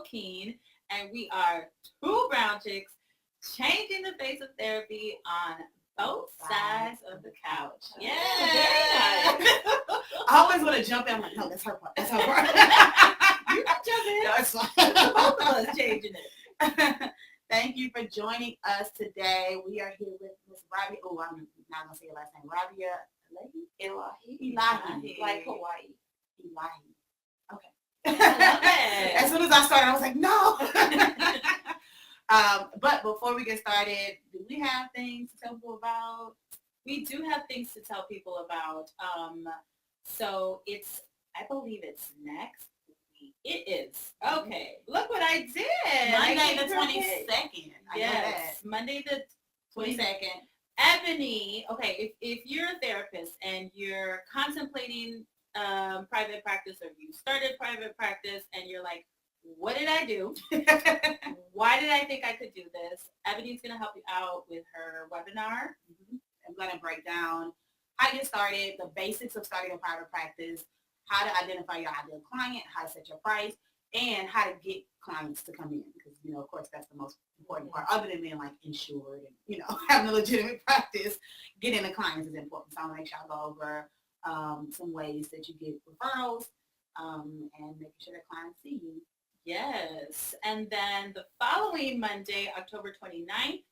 Keen, and we are two brown chicks changing the face of therapy on both sides of the couch. Yeah. Very nice. I always want to jump in. I'm like, no, that's her part. That's her part. You can jump in. No, it's fine. Both of us changing it. Thank you for joining us today. We are here with Miss Rabia. Oh, I'm not going to say your last name. Rabia Ilahi. Like Hawaii. Ilahi. Okay. it. As soon as I started, I was like, no. But before we get started, do we have things to tell people about? We do have things to tell people about. So I believe it's next week. It is. Okay. Look what I did. Monday the 22nd. Yes. Monday the 22nd. Ebony, okay, if you're a therapist and you're contemplating private practice, or you started private practice and you're like, what did I do? Why did I think I could do this? Ebony's going to help you out with her webinar. I'm going to break down how to get started, the basics of starting a private practice, how to identify your ideal client, how to set your price, and how to get clients to come in. Because, of course, that's the most important part. Other than being, like, insured and, having a legitimate practice, getting the clients is important. So I'm going to make sure I go over some ways that you get referrals and making sure that clients see you. Yes. And then the following Monday, October 29th,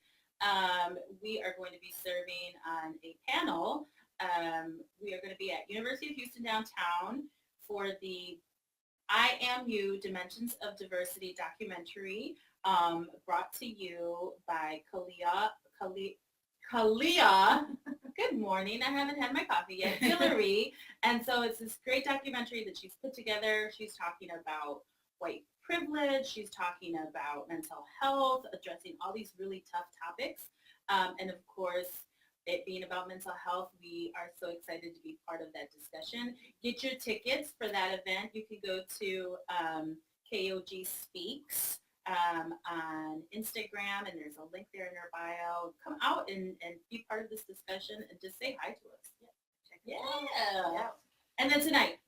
we are going to be serving on a panel. We are going to be at University of Houston downtown for the I Am You Dimensions of Diversity documentary, brought to you by Kalia. Good morning. I haven't had my coffee yet. Hillary. And so it's this great documentary that she's put together. She's talking about white privilege. She's talking about mental health, addressing all these really tough topics. And of course, it being about mental health, we are so excited to be part of that discussion. Get your tickets for that event. You can go to KOG Speaks on Instagram, and there's a link there in our bio. Come out and be part of this discussion and just say hi to us. Yeah. And then tonight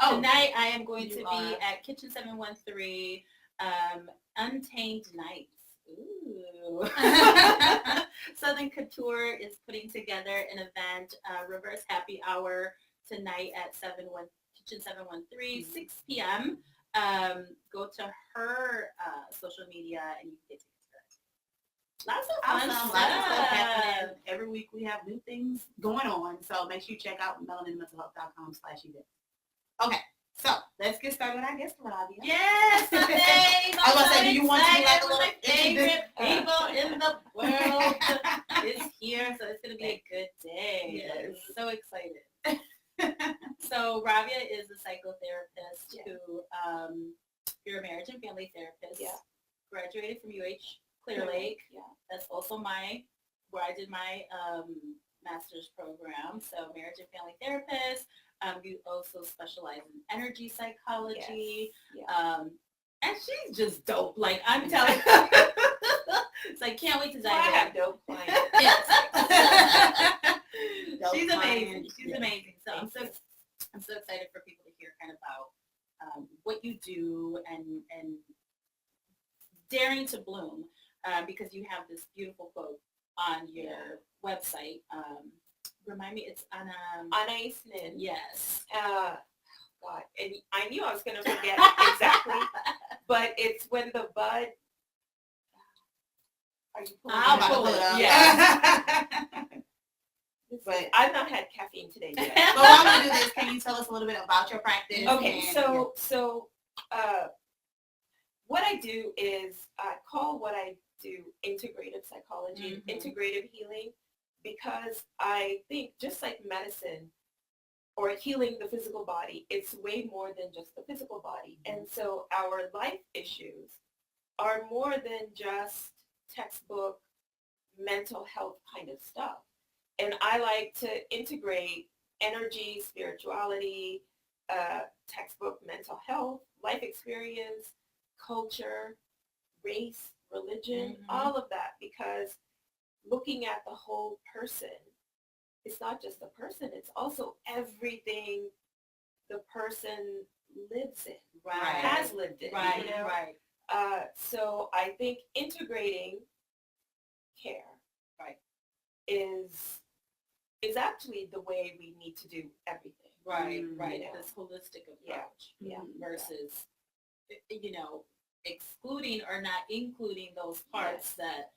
I am going to be at Kitchen 713, Untamed Nights. Ooh. Southern Couture is putting together an event, reverse happy hour tonight at Kitchen 713, 6 p.m. Go to her social media and you can get tickets to that. Lots of fun stuff happening. Every week we have new things going on, so make sure you check out melaninmentalhealth.com/events. Okay, so let's get started with our guest, Rabia. Yes, today, I was going to say, do you want to do like a little my favorite people in the world is here, so it's going to be a good day. Yes. So excited. So Rabia is a psychotherapist who, you're a marriage and family therapist. Yeah. Graduated from UH Clear Lake. Yeah. That's also where I did my master's program. So marriage and family therapist. You also specialize in energy psychology. Yes. Yeah. And she's just dope. Like, I'm telling you. It's like, can't wait to dive in. I have dope clients. Yes. Dope She's amazing. clients. She's amazing. So I'm so excited for people to hear kind of about what you do and daring to bloom, because you have this beautiful quote on your website. Remind me, it's Anna Eastman. Yes. God, and I knew I was going to forget exactly, but it's when the bud. Are you pulling I'll it up? pull it up. Yeah. But I've not had caffeine today yet. but while I'm going to do this, can you tell us a little bit about your practice? Okay, and, so what I do is I call what I do integrative psychology, integrative healing, because I think just like medicine or healing the physical body, it's way more than just the physical body. And so our life issues are more than just textbook mental health kind of stuff. And I like to integrate energy, spirituality, textbook mental health, life experience, culture, race, religion, all of that, because looking at the whole person, it's not just the person, it's also everything the person lives in, Right. has lived in. Right. You know? Right. So I think integrating care Right. is actually the way we need to do everything. Right. Mm, Right. you know. This holistic Yeah. approach. Yeah. Versus, excluding or not including those parts that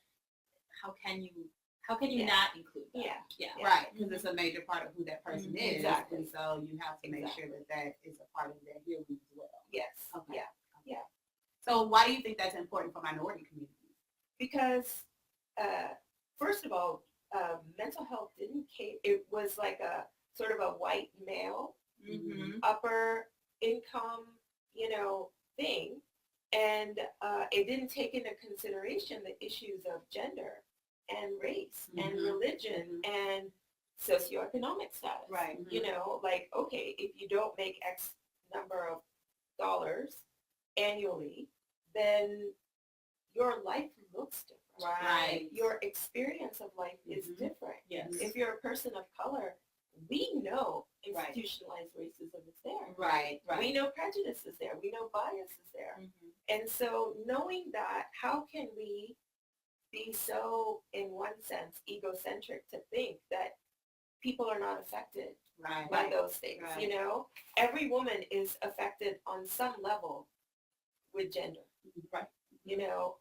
how can you Yeah. not include that? Yeah. Yeah. Right, because it's a major part of who that person Mhm. is. Exactly. And so you have to make Exactly. sure that that is a part of their healing as well. Yes. Okay. Yeah. So why do you think that's important for minority communities? Because first of all, mental health didn't came. It was like a sort of a white male, Mm-hmm. upper income, thing, and it didn't take into consideration the issues of gender and race and Mhm. religion and socioeconomic status. Right. Like, okay, if you don't make X number of dollars annually, then your life looks different. Right. Your experience of life is Mhm. different. Yes. If you're a person of color, we know Right. institutionalized racism is there. Right. Right. We know prejudice is there. We know bias is there. Mhm. And so knowing that, how can we be so, in one sense, egocentric to think that people are not affected Right. by those things? Right. Every woman is affected on some level with gender. Right.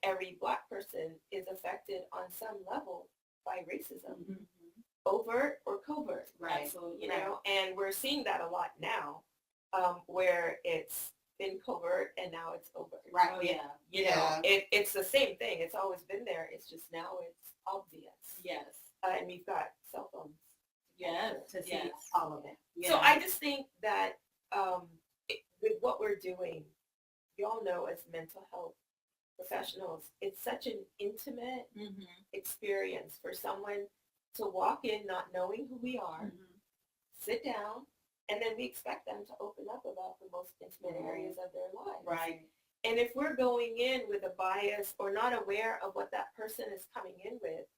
Every Black person is affected on some level by racism, Mhm. overt or covert. Right. Absolutely. And we're seeing that a lot now, where it's been covert and now it's overt. Right. Oh yeah. Yeah. It's the same thing. It's always been there. It's just now it's obvious. Yes. And we've got cell phones. Yes. To see Yes. all of it. Yeah. So I just think that with what we're doing, y'all know as mental health professionals, it's such an intimate Mm-hmm. experience for someone to walk in not knowing who we are, Mhm. sit down, and then we expect them to open up about the most intimate areas of their lives. Right. And if we're going in with a bias or not aware of what that person is coming in with,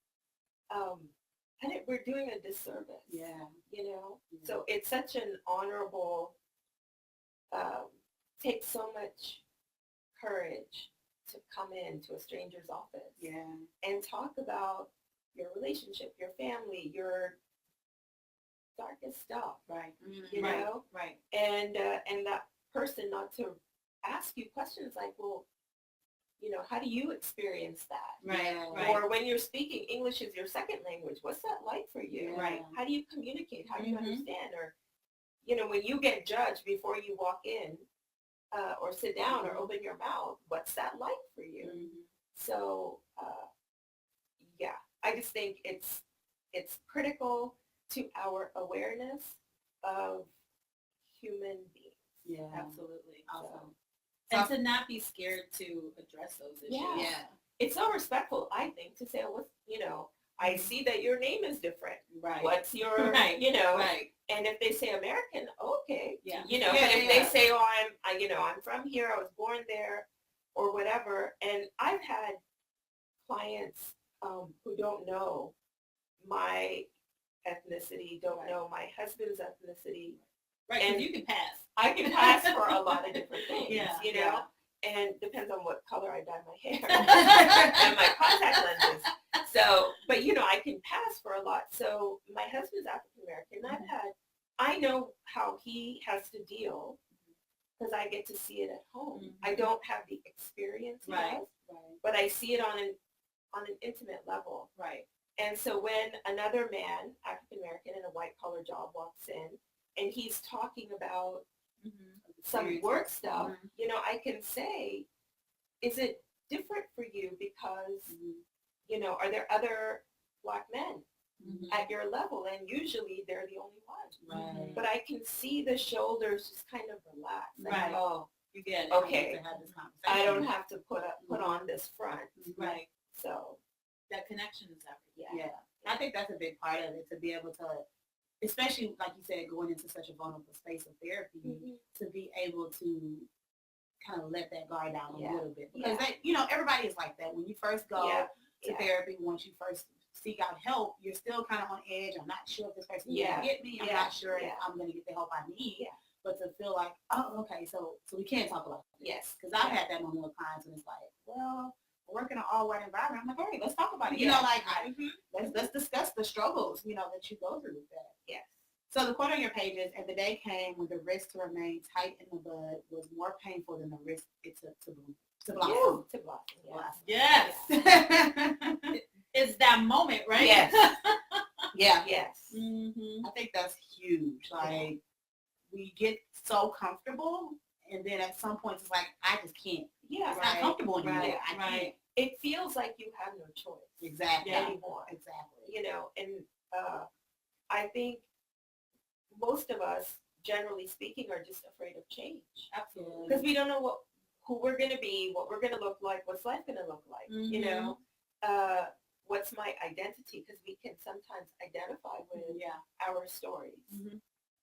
we're doing a disservice. Yeah. Mm-hmm. So it's such an honorable, takes so much courage to come into a stranger's office Yeah. and talk about your relationship, your family, your darkest stuff, Right. you Right. know, Right. and that person not to ask you questions like, well, how do you experience that? Right. Yeah. Right. Or when you're speaking, English is your second language. What's that like for you? Yeah. Right. How do you communicate? How do you Mhm. understand? Or, when you get judged before you walk in or sit down or Mhm. open your mouth, what's that like for you? Mm-hmm. So, yeah, I just think it's critical to our awareness of human beings. Yeah. Absolutely. Awesome. And to not be scared to address those issues. Yeah. Yeah. It's so respectful, I think, to say, what's, I see that your name is different. Right. What's your, Right. Right. And if they say American, okay. Yeah. But Yeah, if they yeah. say, oh, I'm from here, I was born there, or whatever. And I've had clients who don't know my ethnicity, don't Right. know my husband's ethnicity. Right. And And you can pass. I can pass for a lot of different things, Yeah, know? And depends on what color I dye my hair Right. and my contact lenses. So, but I can pass for a lot. So my husband's African American. I know how he has to deal because I get to see it at home. Mhm. I don't have the experience he Right. does, Right. but I see it on an intimate level. Right. And so when another man, African American, in a white collar job walks in and he's talking about Mm-hmm. some work stuff, Mhm. I can say, is it different for you because, Mhm. are there other Black men Mm-hmm. at your level? And usually they're the only one. Right. But I can see the shoulders just kind of relax. Like, Right. oh, You get it. Okay. To have this conversation. I don't have to put on this front. Right. So, That connection is everything. yeah. Yeah. I think that's a big part of it, to be able to, especially like you said, going into such a vulnerable space of therapy, Mhm. to be able to kind of let that guard down a Yeah. little bit. Because Yeah. everybody is like that. When you first go Yeah. to Yeah. therapy, once you first seek out help, you're still kind of on edge. I'm not sure if this person Yeah. can get me. I'm Yeah. not sure Yeah. if I'm going to get the help I need. Yeah. but to feel like, oh, okay, so we can talk about this. Yes. Because I've had that moment with clients, and it's like, well, we're working in an all white environment. I'm like, all right, let's talk about it. You know, like, let's discuss the struggles, you know, that you go through with that. Yes. So the quote on your page is, and the day came when the risk to remain tight in the bud was more painful than the risk it took to blossom. To blossom. Yes. It's that moment, right? Yes. Yeah. Yes. I think that's huge. Like, we get so comfortable, and then at some point it's like, I just can't. Yeah. It's not comfortable anymore. Right. I can't. It feels like you have no choice. Exactly. Anymore. Exactly. You know, and I think most of us, generally speaking, are just afraid of change. Absolutely. Because we don't know who we're going to be, what we're going to look like, what's life going to look like, you know? What's my identity? Because we can sometimes identify with our stories.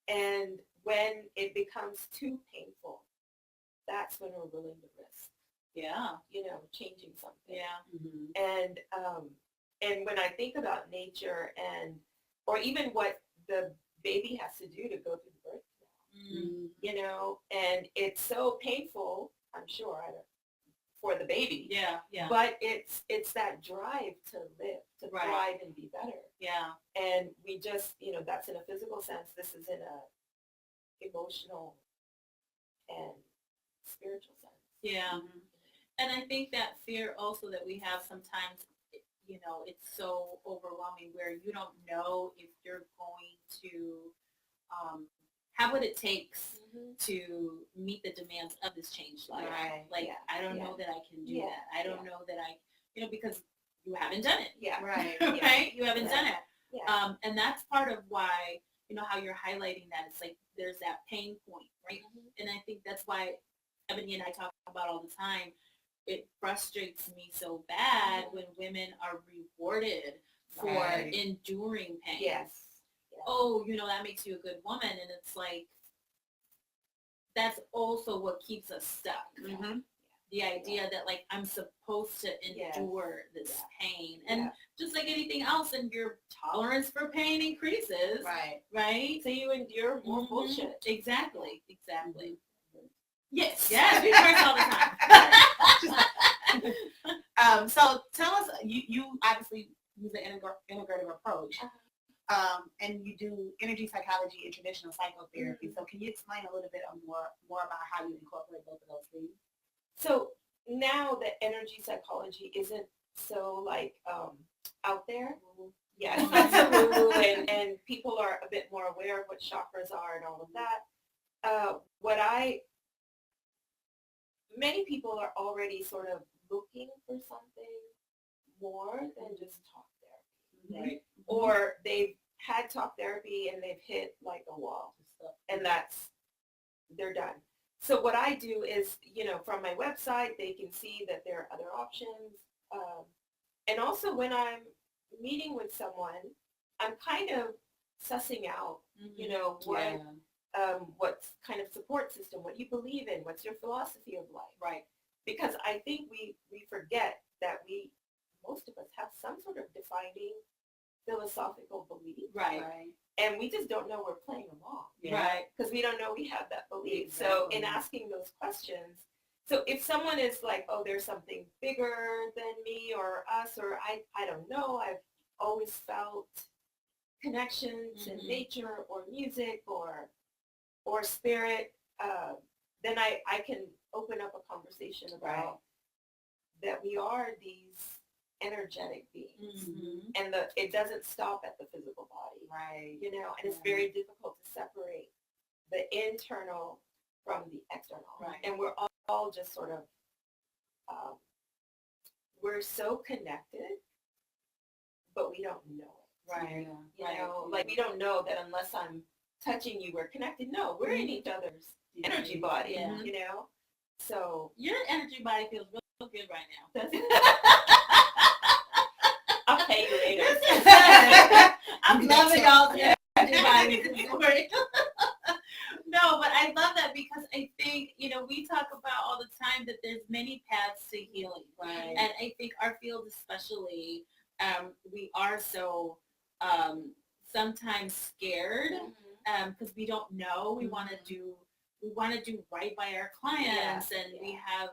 And when it becomes too painful, that's when we're willing to risk. Yeah. You know, changing something. Yeah. And when I think about nature or even what the baby has to do to go through the birth canal, you know, and it's so painful, I'm sure, for the baby. Yeah. Yeah. But it's that drive to live, to thrive and be better. Yeah. And we just, you know, that's in a physical sense. This is in a emotional and spiritual sense. Yeah. And I think that fear also that we have sometimes, you know, it's so overwhelming where you don't know if you're going to have what it takes to meet the demands of this changed life. Right. Like, I don't know that I can do that. I don't know that I, you know, because you haven't done it. Yeah. Right. Right? You haven't done it. Yeah. And that's part of why, you know, how you're highlighting that. It's like there's that pain point, right? And I think that's why Ebony and I talk about all the time. It frustrates me so bad when women are rewarded for enduring pain. Yes. Oh, you know, that makes you a good woman. And it's like, that's also what keeps us stuck. The idea that, like, I'm supposed to endure this pain. And just like anything else, and your tolerance for pain increases. Right? So you endure more bullshit. Exactly. Yes, we curse all the time. So tell us, you obviously use the integrative approach, and you do energy psychology and traditional psychotherapy. So can you explain a little bit more about how you incorporate both of those things? So now that energy psychology isn't so like out there. Yeah, it's not so woo-woo, and people are a bit more aware of what chakras are and all of that. Many people are already sort of looking for something more than just talk therapy. Or they've had talk therapy and they've hit like a wall, and they're done. So what I do is, you know, from my website, they can see that there are other options. And also when I'm meeting with someone, I'm kind of sussing out, you know, what kind of support system, what you believe in, what's your philosophy of life. Right. Because I think we forget that most of us have some sort of defining philosophical belief. Right. And we just don't know we're playing along. Right. Because we don't know we have that belief. Exactly. So in asking those questions, so if someone is like, oh, there's something bigger than me or us, or I don't know, I've always felt connections in nature or music or spirit, then I can open up a conversation about that we are these energetic beings, and it doesn't stop at the physical body, you know, and it's very difficult to separate the internal from the external, and we're all just sort of we're so connected, but we don't know it, you know, like we don't know that unless I'm touching you, we're connected. No, we're in each other's energy body, you know, so your energy body feels real good right now. does it? I'll pay you later. I'm loving y'all's energy body. No, but I love that because I think, you know, we talk about all the time that there's many paths to healing. And I think our field especially, we are so sometimes scared because we don't know. We want to do want to do right by our clients, and we have,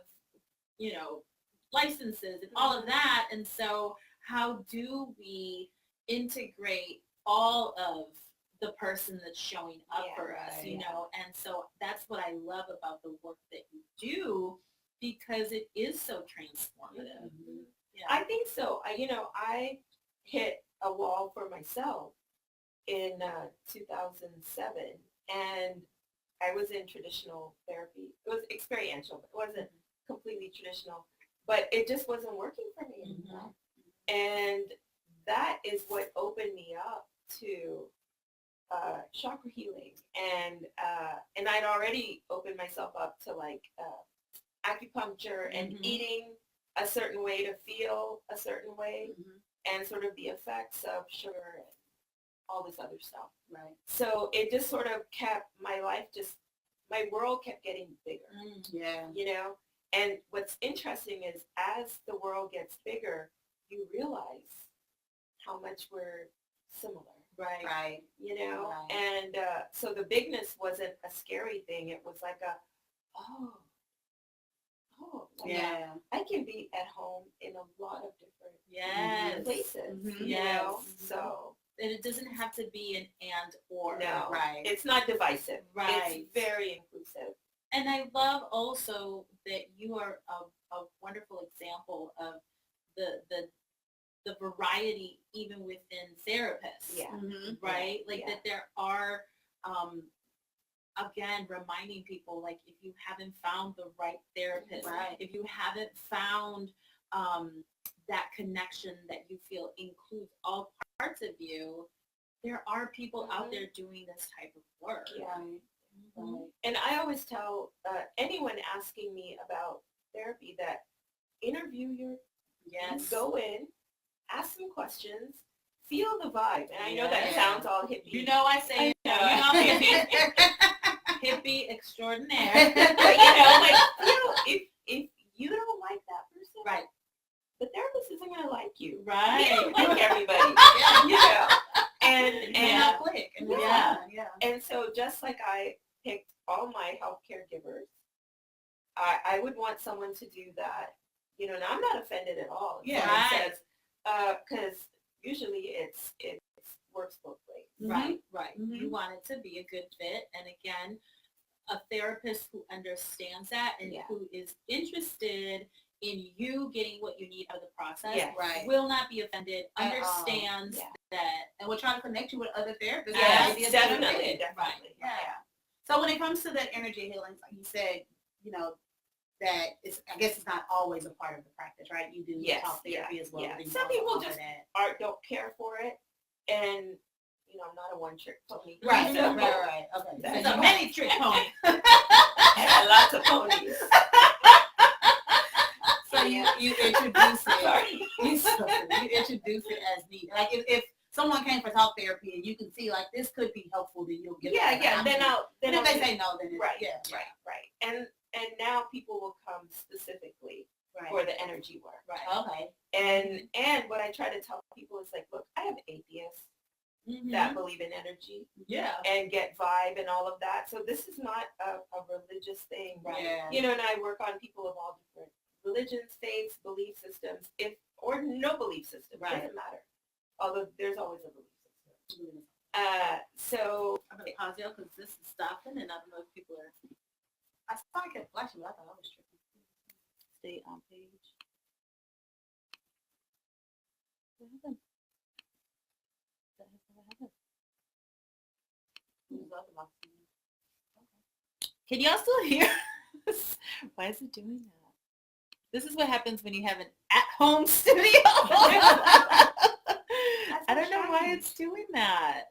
licenses and all of that. And so how do we integrate all of the person that's showing up for us, And so that's what I love about the work that you do, because it is so transformative. Mm-hmm. Yeah. I think so. I hit a wall for myself in 2007, and I was in traditional therapy. It was experiential, but it wasn't completely traditional, but it just wasn't working for me anymore. And that is what opened me up to chakra healing, and I'd already opened myself up to like acupuncture and eating a certain way to feel a certain way, and sort of the effects of sugar and all this other stuff. Right. So it just sort of kept my life, my world kept getting bigger. Yeah. And what's interesting is as the world gets bigger, you realize how much we're similar. Right. Right. Right. And so the bigness wasn't a scary thing. It was like I can be at home in a lot of different places, so. And it doesn't have to be an and or. No, right. It's not divisive. Right. It's very inclusive. And I love also that you are a wonderful example of the variety even within therapists. Yeah. Right? Like that there are, again, reminding people, like, if you haven't found the right therapist, if you haven't found that connection that you feel includes all parts of you, there are people out there doing this type of work. Yeah. And I always tell anyone asking me about therapy that interview go in, ask some questions, feel the vibe. And I know that sounds all hippie. I say, hippie extraordinaire. But if you don't like that person, right, the therapist isn't going to like you. Right. You don't like everybody. And click. And so just like I picked all my healthcare givers, I would want someone to do that. And I'm not offended at all. Yeah. Because usually it works both ways. Right. You want it to be a good fit. And again, a therapist who understands that and who is interested in you getting what you need out of the process will not be offended, understands that. And we're trying to connect you with other therapists. Yes, definitely. Right. Yeah. So when it comes to that energy healing, like you said, that I guess it's not always a part of the practice, right? You do talk therapy as well. Yeah. Some people just don't care for it, and I'm not a one-trick pony. Right. Right. Okay. It's a many-trick pony. I got lots of ponies. So you introduce it. You introduce it as needed. Like if someone came for talk therapy and you can see like this could be helpful, then you'll give. Then if they say no, then it's, right. And now people will come specifically for the energy work. Right. Okay. And what I try to tell people is like, look, I have atheists that believe in energy. Yeah. And get vibe and all of that. So this is not a religious thing. Right. Yeah. And I work on people of all different religions, faiths, belief systems, or no belief system. Doesn't matter. Although there's always a belief system. So I'm gonna pause you because this is stopping, and I don't know if people are. I thought I kept flashing, but I thought I was tripping. Stay on page. What happened? Can y'all still hear us? Why is it doing that? This is what happens when you have an at-home studio. I don't know why it's doing that.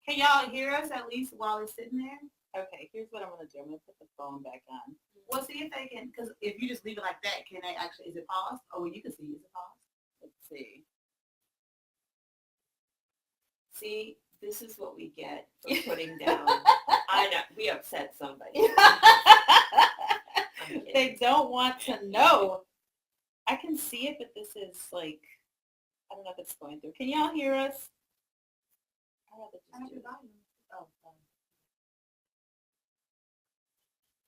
Can y'all hear us at least while it's sitting there? Okay, here's what I'm going to do. I'm going to put the phone back on. Well, see if they can, because if you just leave it like that, can they actually, is it paused? Oh, you can see, is it paused? Let's see. See, this is what we get for putting down. I know, we upset somebody. They don't want to know. I can see it, but this is like, I don't know if it's going through. Can y'all hear us? I'd rather just do it. Oh,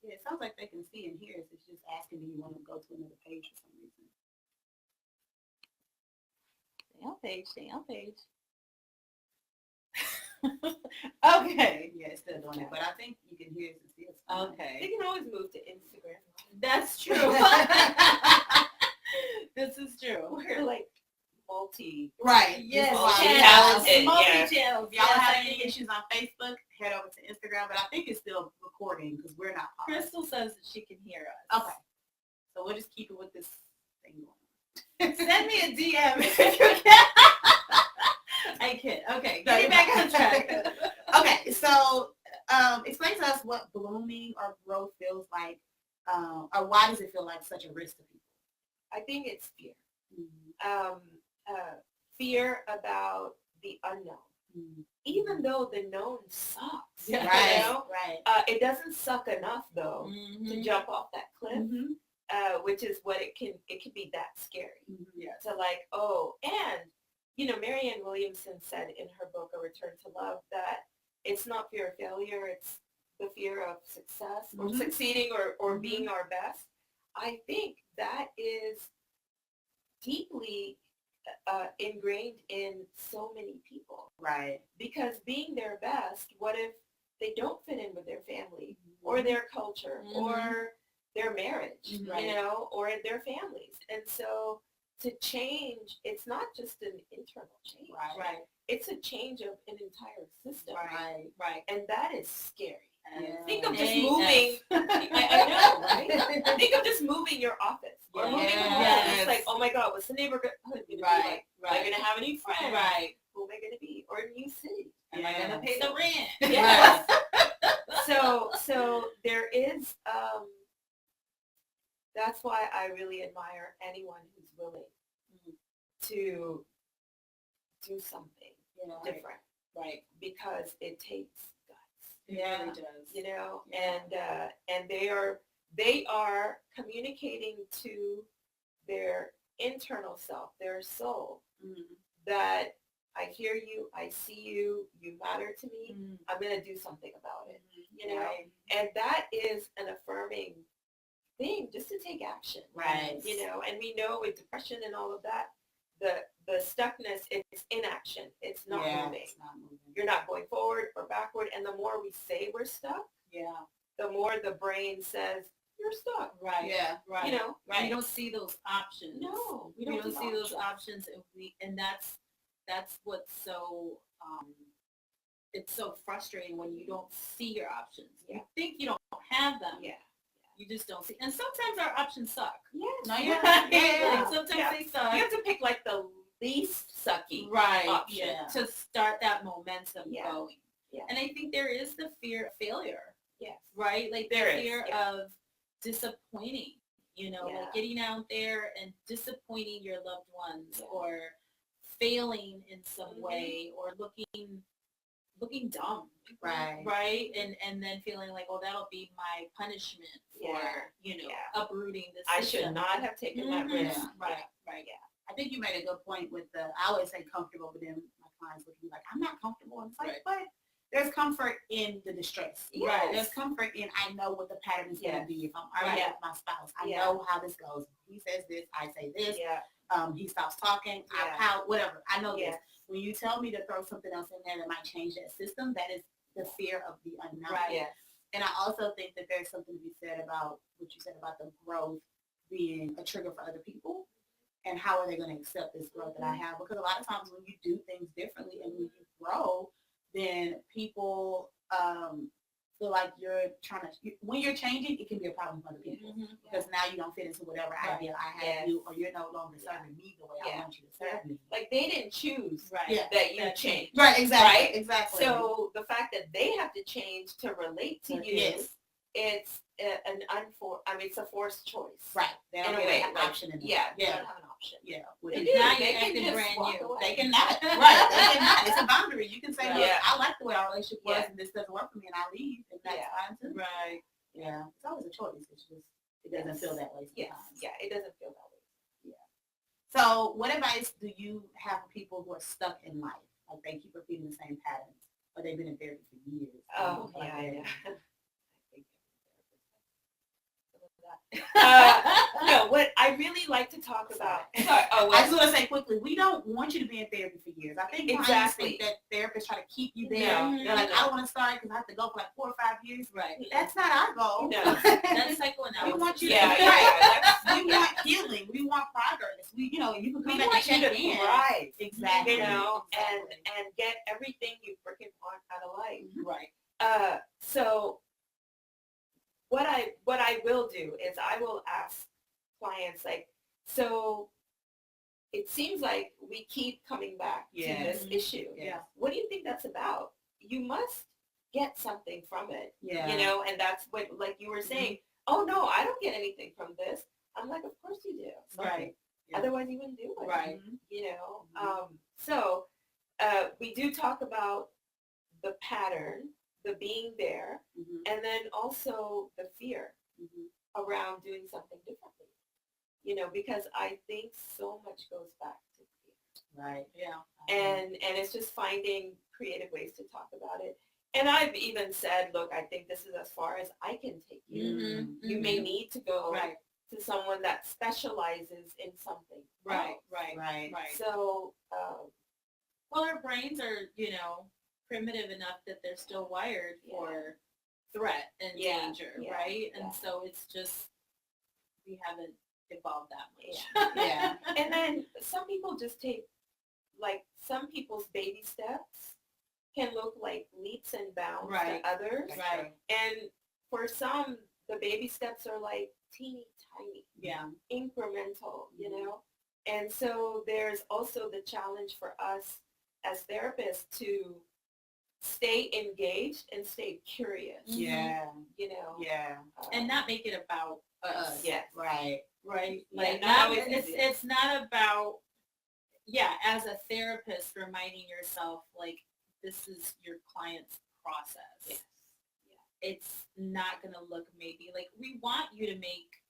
Yeah, it sounds like they can see and hear us. It's just asking, do you want to go to another page for some reason? Stay on page. Okay. Yeah, it's still doing it, but I think you can hear us and see us. Okay. They can always move to Instagram. That's true. This is true. We're like multi. Right. Yes, multi-talented, multi-channels. If y'all Yes, have I any mean, issues on Facebook, head over to Instagram. But I think it's still recording because we're not paused. Crystal says that she can hear us. Okay. So we'll just keep it with this thing going. Send me a DM if you can. I kid. Okay, getting back on track. Okay, so explain to us what blooming or growth feels like, or why does it feel like such a risk to people? I think it's fear. Mm-hmm. Fear about the unknown. Mm-hmm. Even though the known sucks. Yeah. Right, You know? right. It doesn't suck enough though to jump off that cliff, Mm-hmm. which is what it can be that scary. Mm-hmm. Yes. To like, and Marianne Williamson said in her book, A Return to Love, that it's not fear of failure, it's the fear of success or succeeding or being our best. I think that is deeply ingrained in so many people. Right. Because being their best, what if they don't fit in with their family or their culture or their marriage, Right. or their families? And so to change, it's not just an internal change. Right. It's a change of an entire system. Right. And that is scary. Yeah. Think of just moving. I know, right? Think of just moving your office or moving home. Yes. It's like, oh my God, what's the neighborhood going to be like? Am I going to have any friends? Right. Who am I going to be? Or a new city? Am I going to pay the rent? Yes. So there is, that's why I really admire anyone who's willing to do something different. Right. Because it takes guts. It really does. And they are communicating to their internal self, their soul, that I hear you, I see you, you matter to me, I'm going to do something about it, Right. and that is an affirming thing, just to take action, Right. And we know with depression and all of that, the stuckness, it's inaction, it's not moving. It's not moving. You're not going forward or backward, and the more we say we're stuck, the more the brain says you're stuck. Right. Yeah. Right. Right. We don't see those options. No, we don't see those options, and that's what's so it's so frustrating when you don't see your options. You think you don't have them. Yeah. You just don't see. And sometimes our options suck. Yes. No, Yeah. Like sometimes they suck. You have to pick like the least sucky Right. option. Yeah. To start that momentum Yeah. going. Yeah. And I think there is the fear of failure. Yes. Right? Like There the is, fear yeah. of disappointing, Yeah. like getting out there and disappointing your loved ones Yeah. or failing in some way or looking dumb. Right? And then feeling like, oh, that'll be my punishment for, uprooting this I system. should not have taken that risk. Right. Yeah. I think you made a good point with I always say comfortable, but then my clients look at me like, I'm not comfortable. And it's like, but there's comfort in the distress. Yes. Right. There's comfort in, I know what the pattern is going to be. If I'm arguing with my spouse, I know how this goes. He says this, I say this. Yeah. He stops talking, I pout, whatever. I know this. Yes. When you tell me to throw something else in there that might change that system, that is the fear of the unknown. Right. Yes. And I also think that there's something to be said about what you said about the growth being a trigger for other people. And how are they going to accept this growth that I have? Because a lot of times when you do things differently and when you grow, then people feel like you're trying to, when you're changing, it can be a problem for other people. Because now you don't fit into whatever idea I have you, or you're no longer serving me the way I want you to serve me. Like they didn't choose Right. that you changed. Right, exactly. Right? Exactly. So the fact that they have to change to relate to you, it's it's a forced choice. Right. They don't In a get way, an like, option in Yeah, they Yeah. don't have an option. Yeah. They Which do. Now They you're can acting just brand walk new. away. They cannot. Right. They cannot. It's a boundary. You can say, look, Yeah. I like the way our relationship was Yeah. and this doesn't work for me and I leave, and that's fine too. Right. Yeah. It's always a choice. It's just, it doesn't feel that way Yes. sometimes. Yeah, it doesn't feel that way. So what advice do you have for people who are stuck in life? Like they keep repeating the same patterns, or they've been in therapy for years. Oh, Like yeah, they're- yeah. No, what I really like to talk about. Sorry, I just want to say quickly, we don't want you to be in therapy for years. I think clients Exactly. think that therapists try to keep you there. No, They're like, no. I don't want to start because I have to go for like 4 or 5 years. Right. That's not our goal. No. That's psychoanalysis. We want you Yeah, to yeah, we want healing. We want progress. You can come We back and want you check to in. thrive, Exactly. you know, Exactly. and get everything you freaking want out of life. Right. So what I will do is I will ask clients like, so it seems like we keep coming back to this issue. Yeah. What do you think that's about? You must get something from it. Yeah. You know, and that's what, like you were saying, oh no, I don't get anything from this. I'm like, of course you do. Right. Yeah. Otherwise you wouldn't do it. Right. You know, so we do talk about the pattern, the being there, and then also the fear around doing something differently. You know, because I think so much goes back to fear. Right. Yeah. And it's just finding creative ways to talk about it. And I've even said, look, I think this is as far as I can take you. You may need to go Right. to someone that specializes in something. Right. else. Right. Right. Right. So, Well, our brains are, primitive enough that they're still wired for threat and danger, right? And so it's just, we haven't evolved that much. Yeah. and then some people just take, like, some people's baby steps can look like leaps and bounds Right. to others. Right. And for some, the baby steps are like teeny tiny, Yeah. incremental, you know? And so there's also the challenge for us as therapists to stay engaged and stay curious, Yeah. you know? Yeah. And not make it about us. Yes. Right. Right. Yeah, Like not not, always it's easy. it's not about, as a therapist, reminding yourself, like, this is your client's process. Yes. It's not going to look maybe like, we want you to make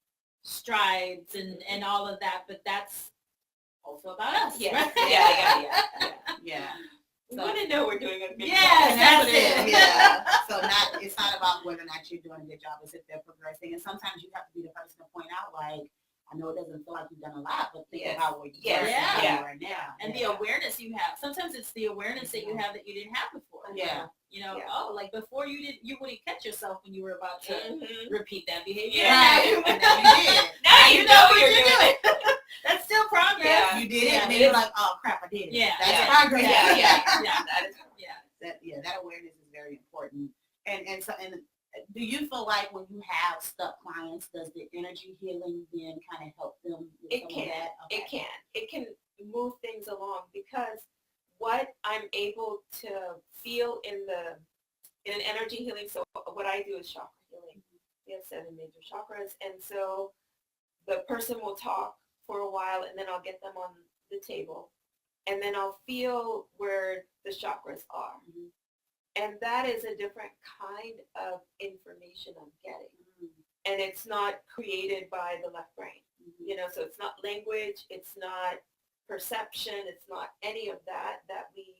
strides and all of that, but that's also about us. Yes. Right? Yeah. We want to know we're doing a good Yes, job. that's what it. Yeah. So it's not about whether or not you're doing a good job, it's if they're progressing. And sometimes you have to be the person to point out, like, I know it doesn't feel like you've done a lot, but think about where you are right now. And the awareness you have. Sometimes it's the awareness that you have that you didn't have before. Yeah. Like before you wouldn't catch yourself when you were about to repeat that behavior. Right. And now you did. Now you know what you're doing. That's still progress. Yeah. You did it, and then you're like, oh crap, I did it. Yeah. That's progress. Yeah. That is That awareness is very important. And do you feel like when you have stuck clients, does the energy healing then kind of help them with It some can. of that? Okay. It can. It can move things along because what I'm able to feel in an energy healing, so what I do is chakra healing. We have 7 major chakras, and so the person will talk for a while, and then I'll get them on the table, and then I'll feel where the chakras are. And that is a different kind of information I'm getting. And it's not created by the left brain. So it's not language, it's not perception, it's not any of that we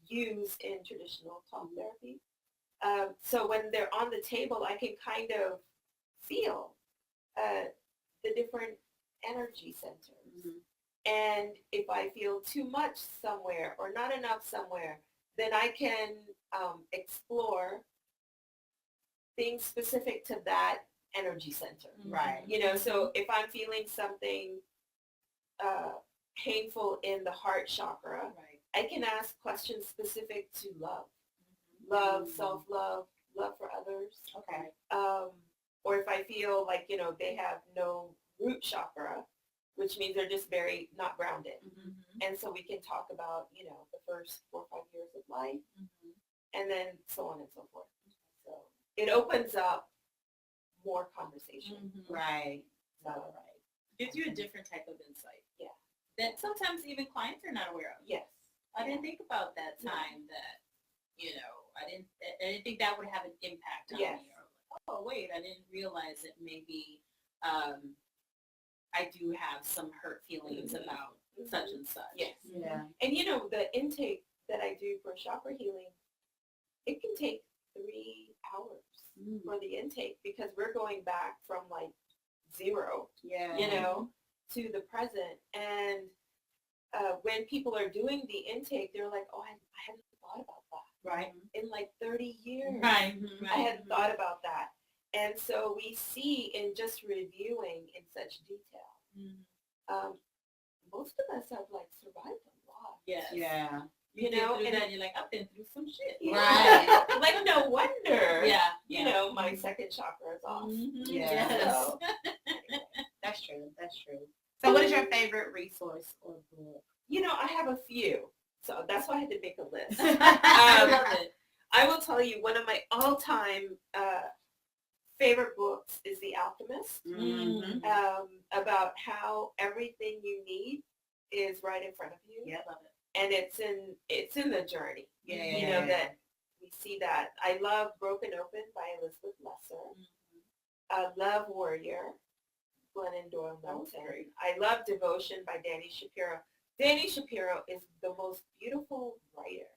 use in traditional talk therapy. So when they're on the table, I can kind of feel the different energy centers. And if I feel too much somewhere or not enough somewhere, then I can explore things specific to that energy center. Right. So if I'm feeling something painful in the heart chakra, I can ask questions specific to love, self-love, love for others. Okay. Or if I feel like, they have no root chakra, which means they're just very not grounded. And so we can talk about, the first 4 or 5 years of life, and then so on and so forth. So it opens up more conversation. Right. So, Gives you a different type of insight. Yeah. That sometimes even clients are not aware of. Yes. I didn't think about that time that, I didn't think that would have an impact on me. Or, oh, wait, I didn't realize that maybe I do have some hurt feelings about such and such. Yes. Yeah. And the intake that I do for chakra healing, it can take 3 hours for the intake because we're going back from like zero, Yeah. you know, to the present. And when people are doing the intake, they're like, oh, I hadn't thought about that. Right. In like 30 years. Right. I hadn't thought about that. And so we see in just reviewing in such detail, most of us have like survived a lot. Yes. Yeah. You know, through and that, you're like, I've been through some shit. Yeah. Right. Like, no wonder, Yeah. you know, my second chakra is off. Yeah. Yes. So, That's true. That's true. So what is your favorite resource or book? you know, I have a few. So that's why I had to make a list. I love it. I will tell you, one of my all-time favorite books is The Alchemist, Mm-hmm. about how everything you need is right in front of you. Yeah, love it. And it's in the journey. Yeah. You know, that we see that. I love Broken Open by Elizabeth Lesser. Love Warrior, Glennon Doyle Melton. I love Devotion by Dani Shapiro. Dani Shapiro is the most beautiful writer.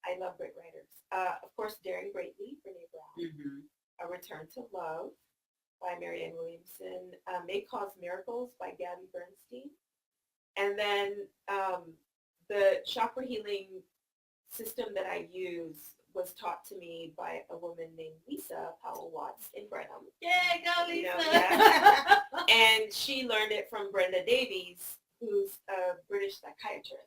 I love great writers. Of course, Daring Greatly, Brene Brown. Mm-hmm. A Return to Love by Marianne Williamson. May Cause Miracles by Gabby Bernstein. And then the chakra healing system that I use was taught to me by a woman named Lisa Powell Watts in Brenham. Yay, go You Lisa. know, yeah. And she learned it from Brenda Davies, who's a British psychiatrist.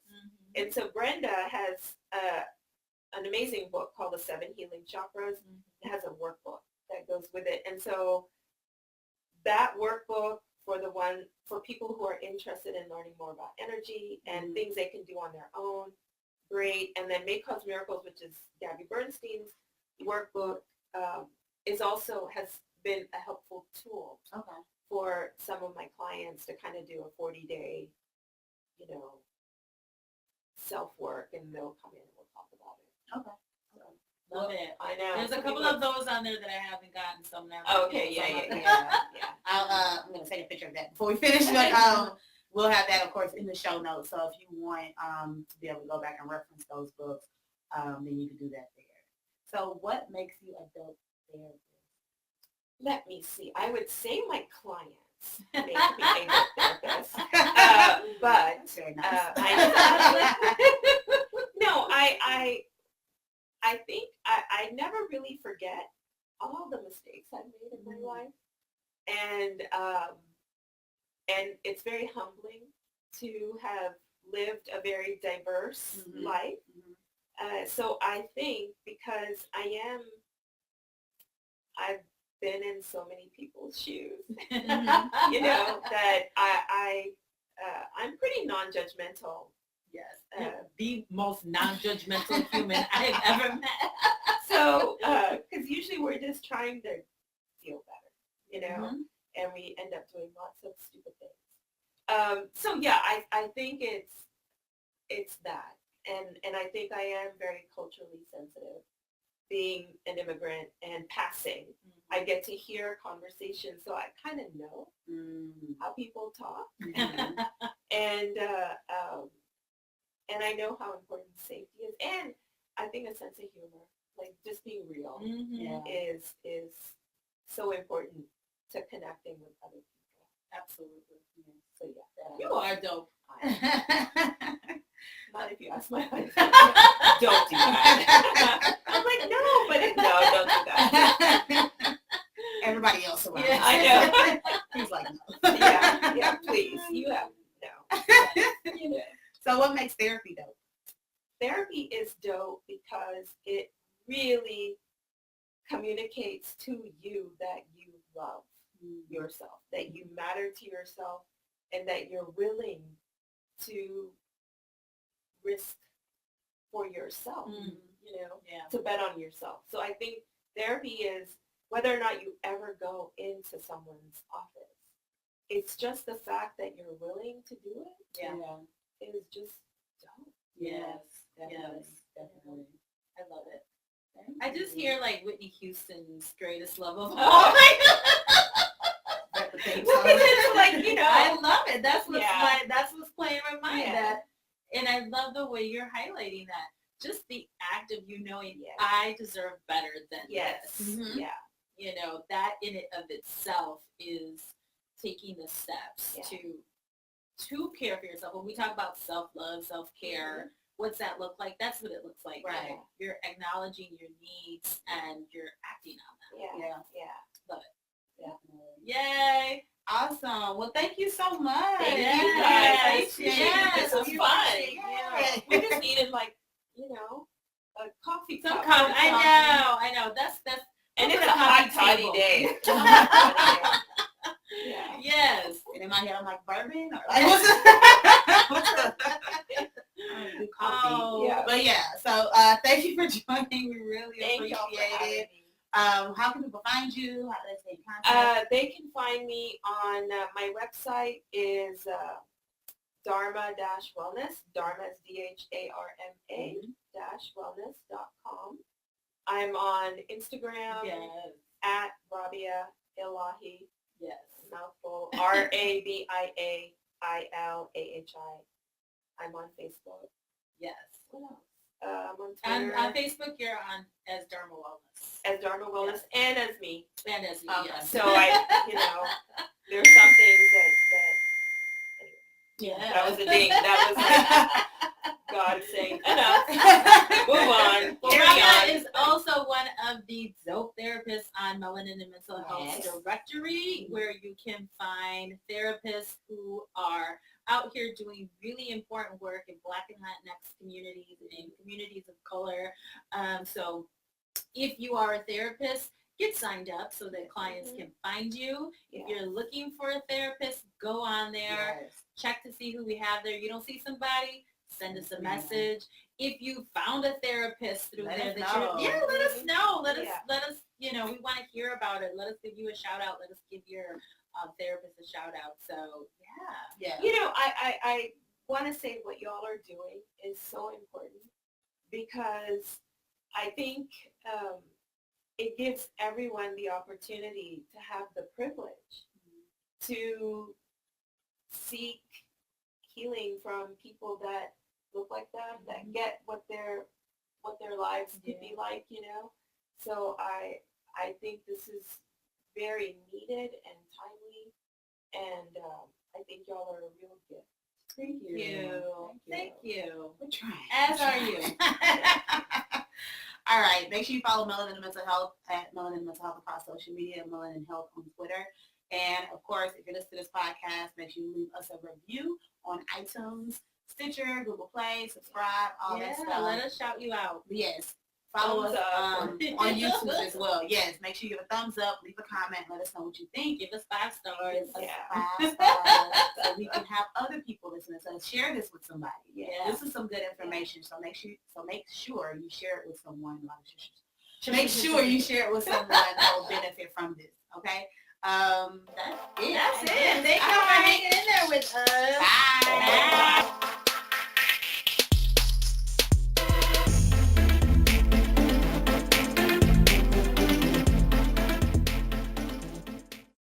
And so Brenda has an amazing book called The Seven Healing Chakras. It has a workbook that goes with it. And so that workbook for people who are interested in learning more about energy and things they can do on their own, great. And then May Cause Miracles, which is Gabby Bernstein's workbook, has been a helpful tool for some of my clients to kind of do a 40-day, you know, self-work, and they'll come in and we'll talk about it. Okay. Love it. I know. There's a couple of those on there that I haven't gotten, so now. Okay, yeah. I'm gonna take a picture of that before we finish, but we'll have that, of course, in the show notes. So if you want to be able to go back and reference those books, then you can do that there. So what makes you a dope therapist? Let me see. I would say my clients make me a dope therapist, but Very nice. I think I never really forget all the mistakes I've made in my life, and it's very humbling to have lived a very diverse life. So I think because I've been in so many people's shoes, you know, that I'm pretty non-judgmental. Yes. The most non-judgmental human I've ever met. So, because usually we're just trying to feel better, you know, and we end up doing lots of stupid things. So yeah, I think it's that. And I think I am very culturally sensitive, being an immigrant and passing. I get to hear conversations, so I kind of know how people talk. And I know how important safety is. And I think a sense of humor, like just being real, is so important to connecting with other people. Absolutely. So yeah. You are dope. Not if you ask my husband. Don't do that. I'm like, no, don't do that. Everybody else around. Yeah, I know. He's like, no. Yeah, please. You have no. You know. So what makes therapy dope? Therapy is dope because it really communicates to you that you love yourself, that you matter to yourself, and that you're willing to risk for yourself, you know, to bet on yourself. So I think therapy is, whether or not you ever go into someone's office, it's just the fact that you're willing to do it. Is just dope. Yes. Definitely. I love it. I just hear like Whitney Houston's Greatest Love of All. Like, you know, I love it. That's what's playing in my mind. And I love the way you're highlighting that. Just the act of you knowing I deserve better than this. Yeah. You know, that in it of itself is taking the steps Yeah. to care for yourself. When we talk about self-love, self-care, what's that look like? That's what it looks like. Right. You're acknowledging your needs and you're acting on them. Yeah. Yay! Awesome. Well, thank you so much. Thank you Yes, guys. I yes, appreciate yes, it. This was you fun. appreciate it. We just needed a coffee Some cup. coffee. I know. That's And Look it's at a a hot, coffee toddy table. day. It's a hot, toddy day. Yeah. yes. And in my head, I'm like, bourbon? Or like, what's the do coffee. Oh, Yeah. But yeah, so thank you for joining. We really Thank y'all for having appreciate it. me. How can people find you? How do they stay in contact? They can find me on my website is Dharma-Wellness. Dharma is DHARMA -wellness.com. I'm on Instagram yes. at Rabia Ilahi, Yes. mouthful, RABIAILAHI. I'm on Facebook. Yes. What else? I'm on And Twitter on Facebook, you're on as Dharma Wellness. as Dharma Wellness and as me. And as you, Okay. yes. So there's some things yeah. that was a ding. That was God saying enough. Move on. Well, Carry Rabia on. is also one of the dope therapists on Melanin and Mental Health Yes. Directory, where you can find therapists who are out here doing really important work in Black and Latinx communities and in communities of color. So if you are a therapist, get signed up so that clients can find you. If you're looking for a therapist, go on there, Yes. check to see who we have there. You don't see somebody, send us a message. If you found a therapist through Let there us that know. let us know. Let us, Yeah. we want to hear about it. Let us give you a shout out. Let us give your therapist a shout out. So Yeah. I want to say what y'all are doing is so important because I think it gives everyone the opportunity to have the privilege to seek healing from people that look like them, that get what their lives could be like, So I think this is very needed and timely, and I think y'all are a real gift. Thank you. Thank you. We're trying. As are you. All right. Make sure you follow Melanin Mental Health at Melanin Mental Health across social media, Melanin Health on Twitter. And of course, if you're listening to this podcast, make sure you leave us a review on iTunes, Stitcher, Google Play, subscribe, all that stuff. Let us shout you out. Yes. Follow Thumbs us up. on YouTube as well. Yes. Make sure you give a thumbs up, leave a comment, let us know what you think. Give us 5 stars. Give us Yeah. 5 stars so we can have other people listening to us. Share this with somebody. Yeah. This is some good information. So make sure you share it with someone. Make sure you share it with someone that will benefit from this. Okay. That's it. That's it. Thank you All for right. hanging in there with us. Bye. Bye.